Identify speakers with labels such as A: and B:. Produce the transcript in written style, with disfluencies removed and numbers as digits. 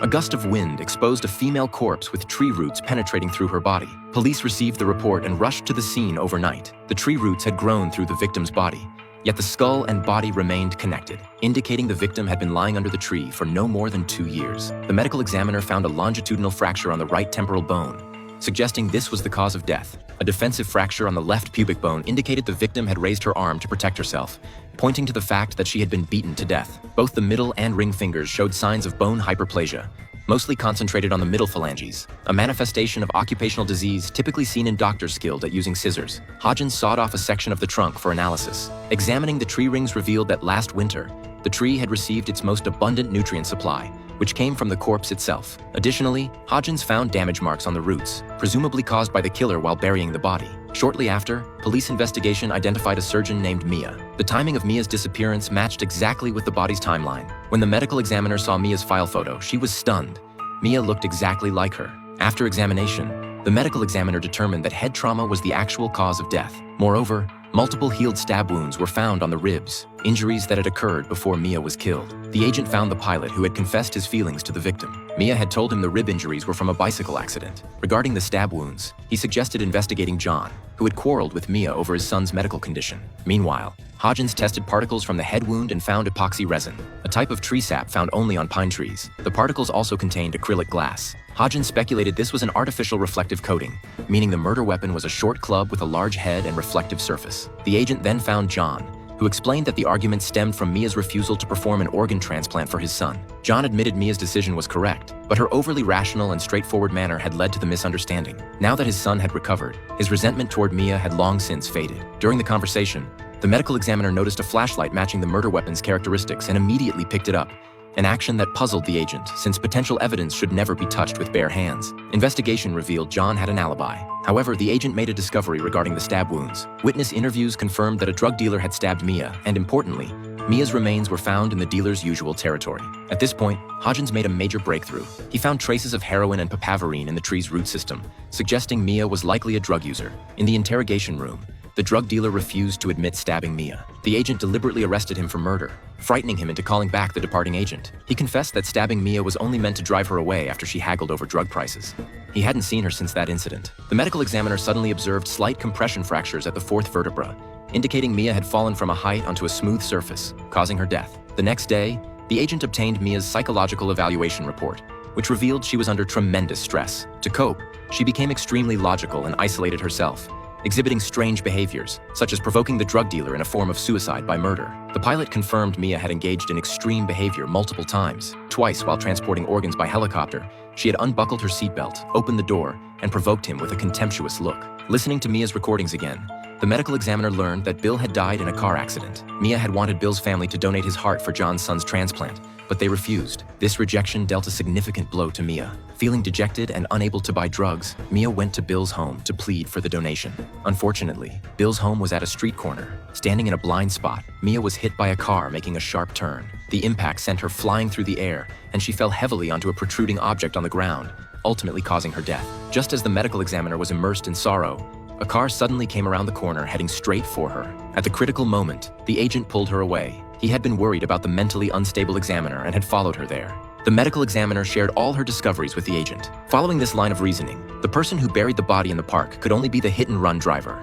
A: A gust of wind exposed a female corpse with tree roots penetrating through her body. Police received the report and rushed to the scene overnight. The tree roots had grown through the victim's body, yet the skull and body remained connected, indicating the victim had been lying under the tree for no more than 2 years. The medical examiner found a longitudinal fracture on the right temporal bone, suggesting this was the cause of death. A defensive fracture on the left pubic bone indicated the victim had raised her arm to protect herself, pointing to the fact that she had been beaten to death. Both the middle and ring fingers showed signs of bone hyperplasia, mostly concentrated on the middle phalanges, a manifestation of occupational disease typically seen in doctors skilled at using scissors. Hodgins sawed off a section of the trunk for analysis. Examining the tree rings revealed that last winter, the tree had received its most abundant nutrient supply, which came from the corpse itself. Additionally, Hodgins found damage marks on the roots, presumably caused by the killer while burying the body. Shortly after, police investigation identified a surgeon named Mia. The timing of Mia's disappearance matched exactly with the body's timeline. When the medical examiner saw Mia's file photo, she was stunned. Mia looked exactly like her. After examination, the medical examiner determined that head trauma was the actual cause of death. Moreover, multiple healed stab wounds were found on the ribs, injuries that had occurred before Mia was killed. The agent found the pilot who had confessed his feelings to the victim. Mia had told him the rib injuries were from a bicycle accident. Regarding the stab wounds, he suggested investigating John, who had quarreled with Mia over his son's medical condition. Meanwhile, Hodgins tested particles from the head wound and found epoxy resin, a type of tree sap found only on pine trees. The particles also contained acrylic glass. Hodgins speculated this was an artificial reflective coating, meaning the murder weapon was a short club with a large head and reflective surface. The agent then found John, who explained that the argument stemmed from Mia's refusal to perform an organ transplant for his son. John admitted Mia's decision was correct, but her overly rational and straightforward manner had led to the misunderstanding. Now that his son had recovered, his resentment toward Mia had long since faded. During the conversation, the medical examiner noticed a flashlight matching the murder weapon's characteristics and immediately picked it up, an action that puzzled the agent, since potential evidence should never be touched with bare hands. Investigation revealed John had an alibi. However, the agent made a discovery regarding the stab wounds. Witness interviews confirmed that a drug dealer had stabbed Mia, and importantly, Mia's remains were found in the dealer's usual territory. At this point, Hodgins made a major breakthrough. He found traces of heroin and papaverine in the tree's root system, suggesting Mia was likely a drug user. In the interrogation room, the drug dealer refused to admit stabbing Mia. The agent deliberately arrested him for murder, frightening him into calling back the departing agent. He confessed that stabbing Mia was only meant to drive her away after she haggled over drug prices. He hadn't seen her since that incident. The medical examiner suddenly observed slight compression fractures at the fourth vertebra, indicating Mia had fallen from a height onto a smooth surface, causing her death. The next day, the agent obtained Mia's psychological evaluation report, which revealed she was under tremendous stress. To cope, she became extremely logical and isolated herself, exhibiting strange behaviors, such as provoking the drug dealer in a form of suicide by murder. The pilot confirmed Mia had engaged in extreme behavior multiple times. Twice while transporting organs by helicopter, she had unbuckled her seatbelt, opened the door, and provoked him with a contemptuous look. Listening to Mia's recordings again, the medical examiner learned that Bill had died in a car accident. Mia had wanted Bill's family to donate his heart for John's son's transplant, but they refused. This rejection dealt a significant blow to Mia. Feeling dejected and unable to buy drugs, Mia went to Bill's home to plead for the donation. Unfortunately, Bill's home was at a street corner. Standing in a blind spot, Mia was hit by a car making a sharp turn. The impact sent her flying through the air, and she fell heavily onto a protruding object on the ground, ultimately causing her death. Just as the medical examiner was immersed in sorrow, a car suddenly came around the corner heading straight for her. At the critical moment, the agent pulled her away. He had been worried about the mentally unstable examiner and had followed her there. The medical examiner shared all her discoveries with the agent. Following this line of reasoning, the person who buried the body in the park could only be the hit-and-run driver.